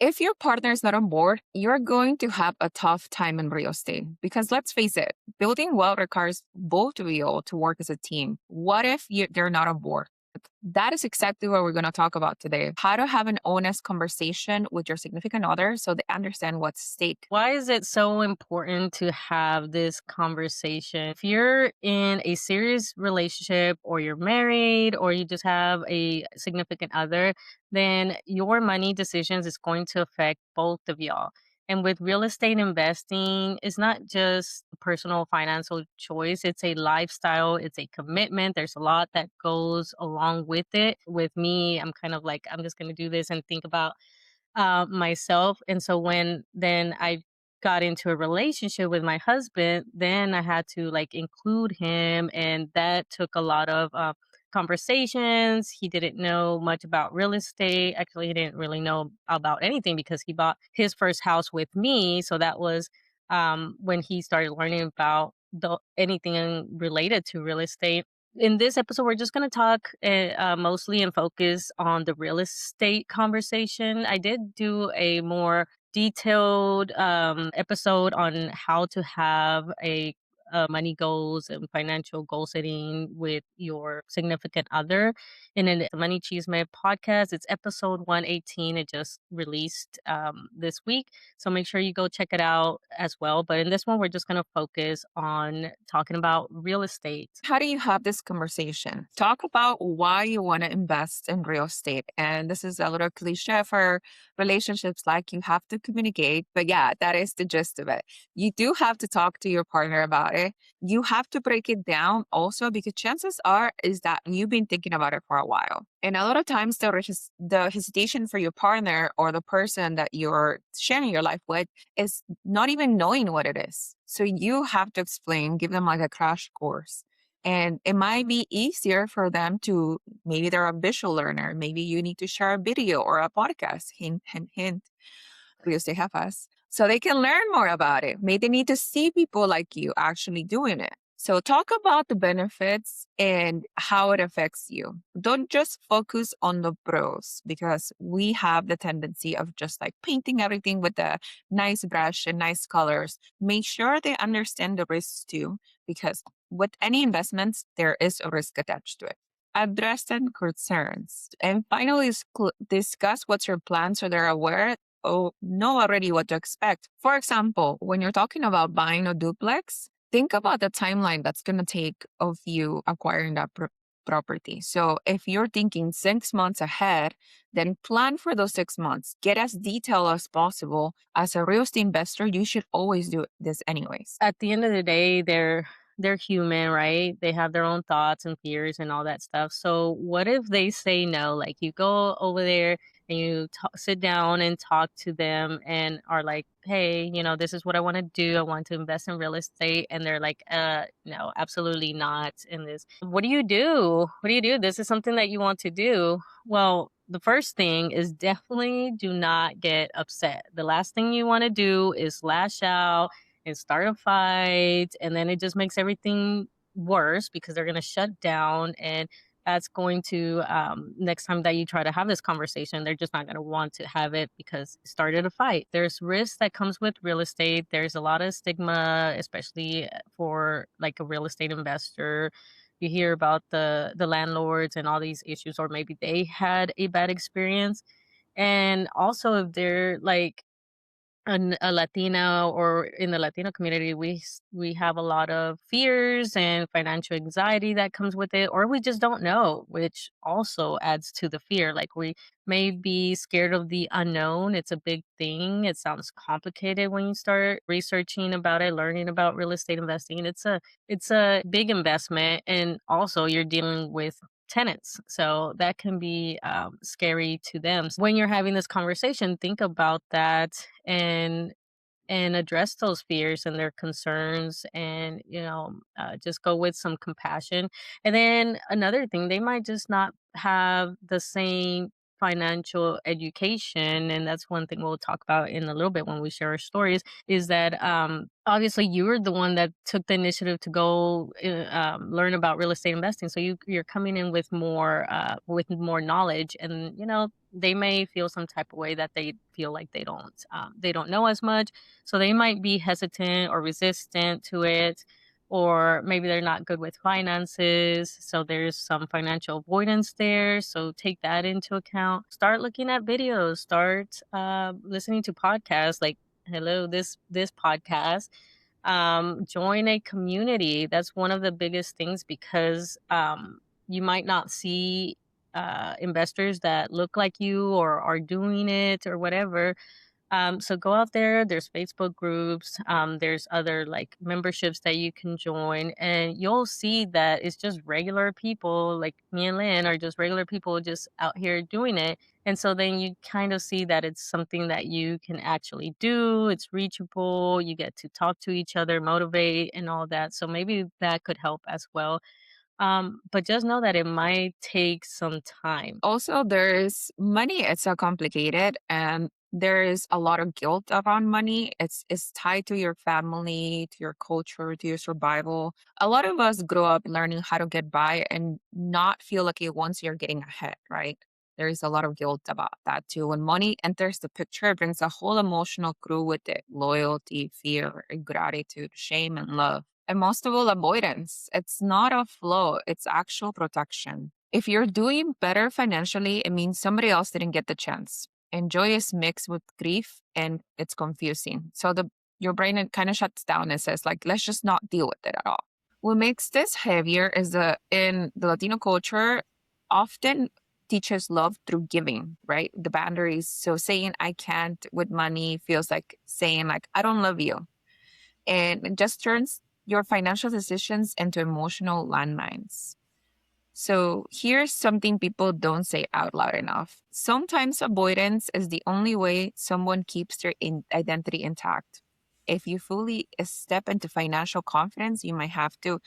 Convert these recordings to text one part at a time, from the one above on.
If your partner is not on board, you're going to have a tough time in real estate because let's face it, building wealth requires both of you all to work as a team. What if they're not on board? That is exactly what we're going to talk about today. How to have an honest conversation with your significant other so they understand what's at stake. Why is it so important to have this conversation? If you're in a serious relationship or you're married or you just have a significant other, then your money decisions is going to affect both of y'all. And with real estate investing, it's not just a personal financial choice, it's a lifestyle, it's a commitment. There's a lot that goes along with it. With me, I'm kind of like, I'm just going to do this and think about myself. And so when then I got into a relationship with my husband, then I had to like include him, and that took a lot of conversations. He didn't know much about real estate. Actually, he didn't really know about anything because he bought his first house with me. So that was when he started learning about anything related to real estate. In this episode, we're just going to talk mostly and focus on the real estate conversation. I did do a more detailed episode on how to have a money goals and financial goal setting with your significant other. In the Money Cheeseman podcast, it's episode 118. It just released this week. So make sure you go check it out as well. But in this one, we're just going to focus on talking about real estate. How do you have this conversation? Talk about why you want to invest in real estate. And this is a little cliche for relationships, like you have to communicate. But yeah, that is the gist of it. You do have to talk to your partner about it. You have to break it down also because chances are is that you've been thinking about it for a while. And a lot of times the hesitation for your partner or the person that you're sharing your life with is not even knowing what it is. So you have to explain, give them like a crash course. And it might be easier for them to, maybe they're a visual learner. Maybe you need to share a video or a podcast, hint, hint, hint, because they have us. So they can learn more about it. Maybe they need to see people like you actually doing it. So talk about the benefits and how it affects you. Don't just focus on the pros because we have the tendency of just like painting everything with a nice brush and nice colors. Make sure they understand the risks too, because with any investments, there is a risk attached to it. Address and concerns. And finally, discuss what's your plan so they're aware or know already what to expect. For example, when you're talking about buying a duplex, think about the timeline that's going to take of you acquiring that property. So if you're thinking 6 months ahead, then plan for those 6 months. Get as detailed as possible. As a real estate investor, you should always do this anyways. At the end of the day, they're human, right? They have their own thoughts and fears and all that stuff. So what if they say no? Like you go over there and you sit down and talk to them and are like, hey, this is what I want to do. I want to invest in real estate. And they're like, no, absolutely not in this. What do you do? What do you do? This is something that you want to do. Well, the first thing is definitely do not get upset. The last thing you want to do is lash out and start a fight, and then it just makes everything worse because they're going to shut down, and that's going to next time that you try to have this conversation, they're just not going to want to have it because it started a fight. There's risk that comes with real estate. There's a lot of stigma, especially for like a real estate investor. You hear about the landlords and all these issues, or maybe they had a bad experience. And also if they're like a Latina, or in the Latino community, we have a lot of fears and financial anxiety that comes with it, or we just don't know, which also adds to the fear. Like we may be scared of the unknown. It's a big thing. It sounds complicated when you start researching about it, learning about real estate investing. It's a big investment, and also you're dealing with tenants. So that can be scary to them. So when you're having this conversation, think about that and address those fears and their concerns, and just go with some compassion. And then another thing, they might just not have the same financial education, and that's one thing we'll talk about in a little bit when we share our stories, is that obviously you were the one that took the initiative to go learn about real estate investing. So you're coming in with more knowledge, and they may feel some type of way that they feel like they don't know as much, so they might be hesitant or resistant to it, or maybe they're not good with finances. So there's some financial avoidance there. So take that into account. Start looking at videos, start listening to podcasts like hello this podcast. Join a community. That's one of the biggest things, because you might not see investors that look like you or are doing it or whatever. So go out there. There's Facebook groups. There's other like memberships that you can join, and you'll see that it's just regular people like me and Lynn are just regular people just out here doing it. And so then you kind of see that it's something that you can actually do. It's reachable. You get to talk to each other, motivate, and all that. So maybe that could help as well. But just know that it might take some time. Also, there's money. It's so complicated, and there is a lot of guilt around money. It's tied to your family, to your culture, to your survival. A lot of us grow up learning how to get by and not feel like it once you're getting ahead, right? There is a lot of guilt about that too. When money enters the picture, it brings a whole emotional crew with it: loyalty, fear, gratitude, shame, and love. And most of all, avoidance. It's not a flow, it's actual protection. If you're doing better financially, it means somebody else didn't get the chance. And joy is mixed with grief and it's confusing. So your brain it kind of shuts down and says, like, let's just not deal with it at all. What makes this heavier is that in the Latino culture, often teaches love through giving, right? The boundaries. So saying I can't with money feels like saying like I don't love you. And it just turns your financial decisions into emotional landmines. So here's something people don't say out loud enough. Sometimes avoidance is the only way someone keeps their identity intact. If you fully step into financial confidence, you might have to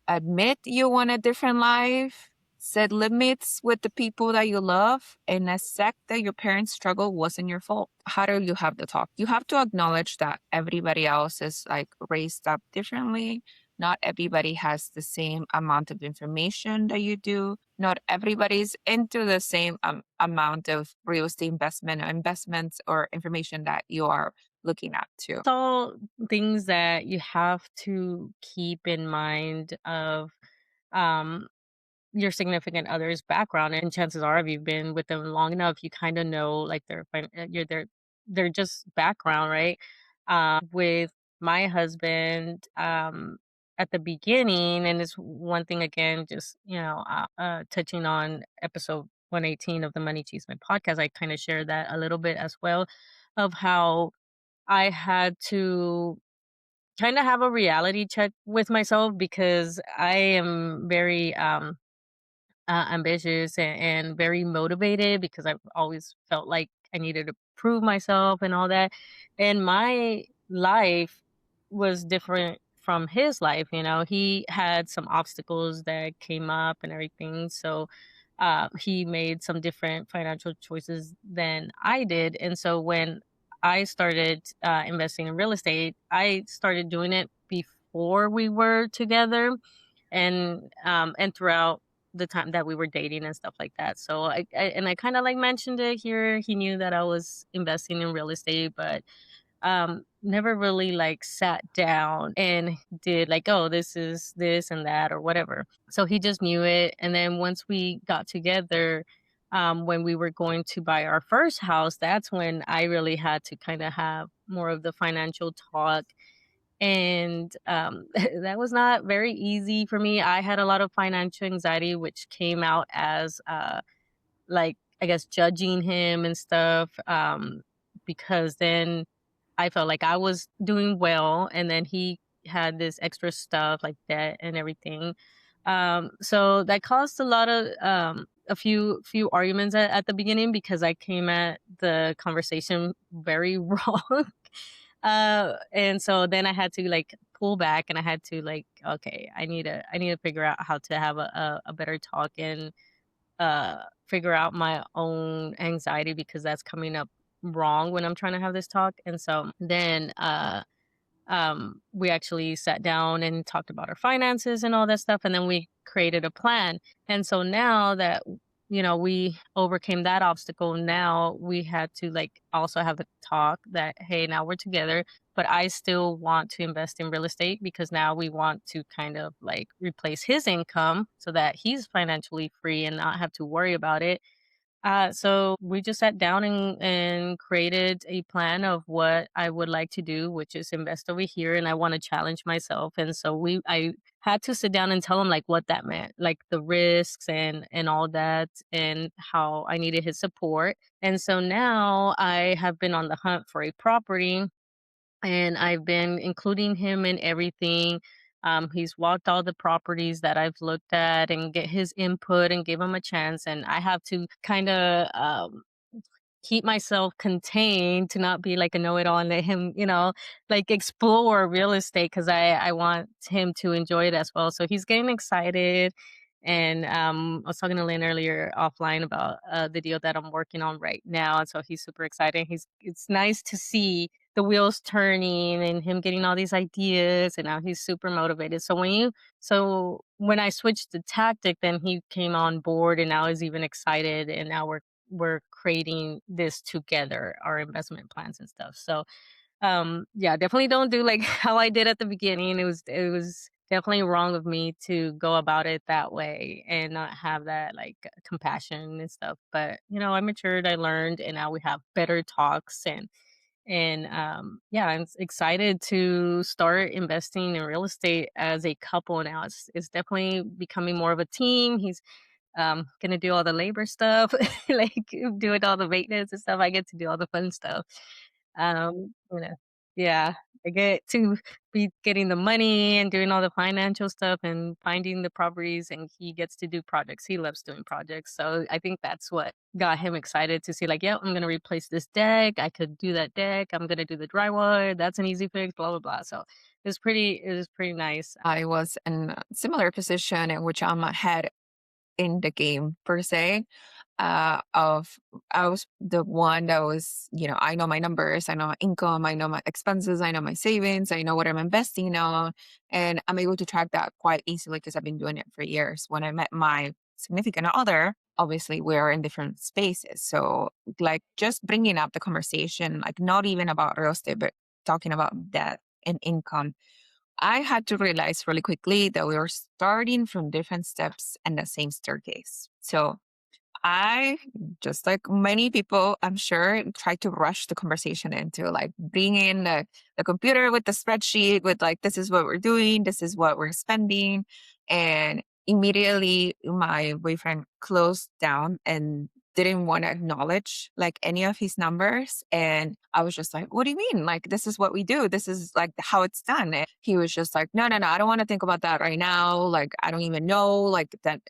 admit you want a different life, set limits with the people that you love, and accept that your parents' struggle wasn't your fault. How do you have the talk? You have to acknowledge that everybody else is like raised up differently. Not everybody has the same amount of information that you do. Not everybody's into the same amount of real estate investment or investments or information that you are looking at too. It's all things that you have to keep in mind of um, your significant other's background, and chances are, if you've been with them long enough, you kind of know like their just background, right? With my husband, at the beginning, and it's one thing again, just touching on episode 118 of the Money Cheeseman podcast, I kind of share that a little bit as well, of how I had to kind of have a reality check with myself, because I am very ambitious and very motivated, because I've always felt like I needed to prove myself and all that. And my life was different from his life. He had some obstacles that came up and everything. So he made some different financial choices than I did. And so when I started investing in real estate, I started doing it before we were together, and throughout the time that we were dating and stuff like that. So I kind of like mentioned it here. He knew that I was investing in real estate, but never really like sat down and did like, oh, this is this and that or whatever. So he just knew it. And then once we got together, when we were going to buy our first house, that's when I really had to kind of have more of the financial talk. And that was not very easy for me. I had a lot of financial anxiety, which came out as like, I guess, judging him and stuff, because then I felt like I was doing well, and then he had this extra stuff like debt and everything. So that caused a lot of a few arguments at the beginning, because I came at the conversation very wrong. And so then I had to like pull back, and I had to like, okay, I need to figure out how to have a better talk, and figure out my own anxiety because that's coming up wrong when I'm trying to have this talk. And so then we actually sat down and talked about our finances and all that stuff, and then we created a plan. And so now that we overcame that obstacle, now we had to like also have the talk that, hey, now we're together, but I still want to invest in real estate because now we want to kind of like replace his income so that he's financially free and not have to worry about it. So we just sat down and created a plan of what I would like to do, which is invest over here, and I want to challenge myself. And so I had to sit down and tell him like what that meant, like the risks and all that, and how I needed his support. And so now I have been on the hunt for a property, and I've been including him in everything. He's walked all the properties that I've looked at and get his input and give him a chance. And I have to kind of keep myself contained to not be like a know-it-all and let him, like explore real estate because I want him to enjoy it as well. So he's getting excited. And I was talking to Lynn earlier offline about the deal that I'm working on right now. And so he's super excited. It's nice to see the wheels turning and him getting all these ideas, and now he's super motivated. So when I switched the tactic, then he came on board and now he's even excited, and now we're creating this together, our investment plans and stuff. So yeah, definitely don't do like how I did at the beginning. It was definitely wrong of me to go about it that way and not have that like compassion and stuff. But I matured, I learned, and now we have better talks. And yeah, I'm excited to start investing in real estate as a couple now. It's definitely becoming more of a team. He's gonna do all the labor stuff, like doing all the maintenance and stuff. I get to do all the fun stuff. Um, you know, yeah, I get to be getting the money and doing all the financial stuff and finding the properties, and he gets to do projects. He loves doing projects. So I think that's what got him excited to see, like, yeah, I'm gonna replace this deck. I could do that deck. I'm gonna do the drywall. That's an easy fix, blah blah blah. So it was pretty nice. I was in a similar position in which I'm ahead in the game per se. Of I was the one that was, I know my numbers, I know my income, I know my expenses, I know my savings, I know what I'm investing on, and I'm able to track that quite easily because I've been doing it for years. When I met my significant other, obviously we're in different spaces, so like just bringing up the conversation, like not even about real estate, but talking about debt and income, I had to realize really quickly that we were starting from different steps in the same staircase. So I, just like many people, I'm sure, try to rush the conversation into like bring in the computer with the spreadsheet with like, this is what we're doing, this is what we're spending. And immediately my boyfriend closed down and didn't want to acknowledge like any of his numbers. And I was just like, what do you mean? Like, this is what we do. This is like how it's done. And he was just like, no, no, no, I don't want to think about that right now. Like, I don't even know like that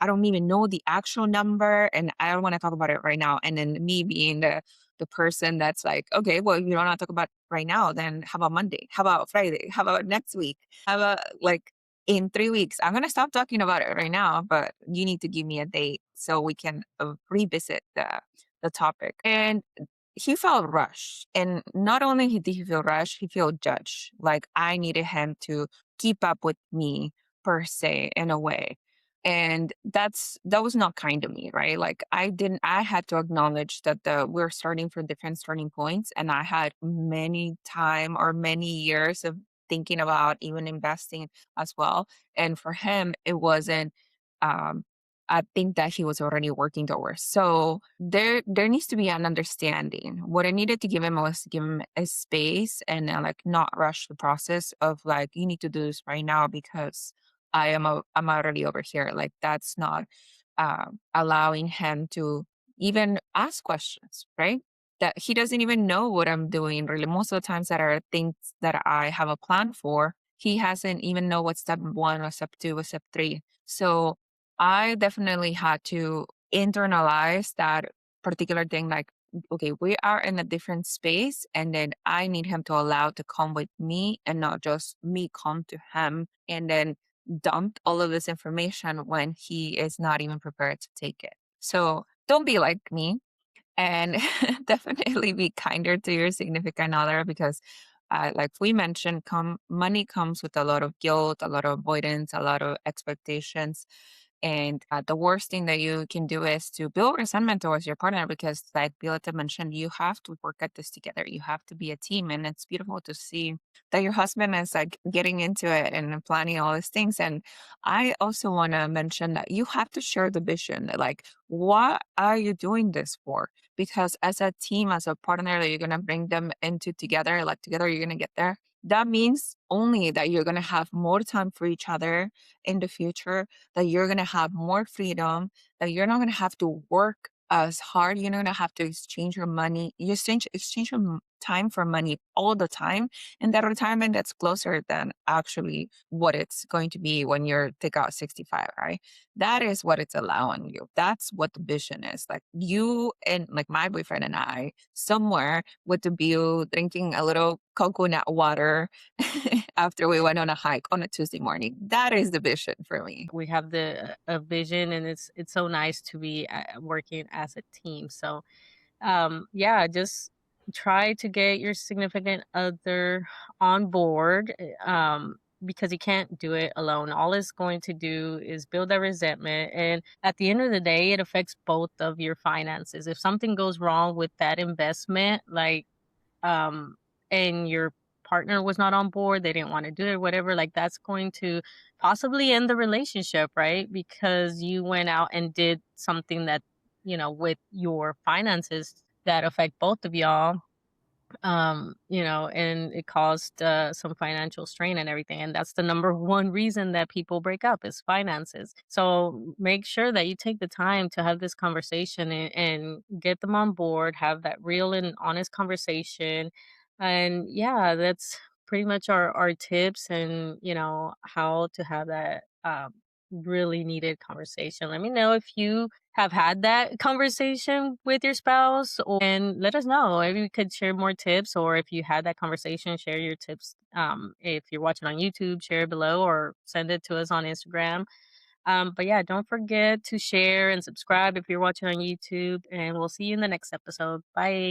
I don't even know the actual number and I don't want to talk about it right now. And then me being the person that's like, okay, well, if you don't want to talk about it right now, then how about Monday? How about Friday? How about next week? How about like in 3 weeks? I'm gonna stop talking about it right now, but you need to give me a date so we can revisit the topic. And he felt rushed. And not only did he feel rushed, he felt judged. Like I needed him to keep up with me per se in a way, and that was not kind to me, right? Like I had to acknowledge that the we're starting from different starting points, and I had many time or many years of thinking about even investing as well. And for him it wasn't, um I think that he was already working towards. So there needs to be an understanding. What I needed to give him was to give him a space and like not rush the process of like, you need to do this right now because I'm already over here. Like that's not allowing him to even ask questions, right? That he doesn't even know what I'm doing. Really, most of the times that are things that I have a plan for, he hasn't even know what step one or step two or step three. So I definitely had to internalize that particular thing. Like, okay, we are in a different space, and then I need him to allow to come with me and not just me come to him. And then dumped all of this information when he is not even prepared to take it. So don't be like me, and definitely be kinder to your significant other because like we mentioned, money comes with a lot of guilt, a lot of avoidance, a lot of expectations. And the worst thing that you can do is to build resentment towards your partner because, like Violeta mentioned, you have to work at this together. You have to be a team. And it's beautiful to see that your husband is like getting into it and planning all these things. And I also want to mention that you have to share the vision. Like, what are you doing this for? Because as a team, as a partner that you're going to bring them into together, like together, you're going to get there. That means only that you're going to have more time for each other in the future, that you're going to have more freedom, that you're not going to have to work as hard. You're not going to have to exchange your money. You exchange your time for money all the time. And that retirement that's closer than actually what it's going to be when you're take out 65, right? That is what it's allowing you. That's what the vision is. Like you and like my boyfriend and I, somewhere with the view, drinking a little coconut water after we went on a hike on a Tuesday morning. That is the vision for me. We have the a vision, and it's so nice to be working as a team. So yeah, just try to get your significant other on board, because you can't do it alone. All it's going to do is build that resentment, and at the end of the day, it affects both of your finances. If something goes wrong with that investment, like um and your partner was not on board, they didn't want to do it, whatever, like that's going to possibly end the relationship, right? Because you went out and did something that, with your finances, that affect both of y'all, and it caused some financial strain and everything. And that's the number one reason that people break up is finances. So make sure that you take the time to have this conversation, and get them on board, have that real and honest conversation. And yeah, that's pretty much our tips, and how to have that really needed conversation. Let me know if you have had that conversation with your spouse, and let us know. Maybe we could share more tips, or if you had that conversation, share your tips. If you're watching on YouTube, share below or send it to us on Instagram. But yeah, don't forget to share and subscribe if you're watching on YouTube, and we'll see you in the next episode. Bye.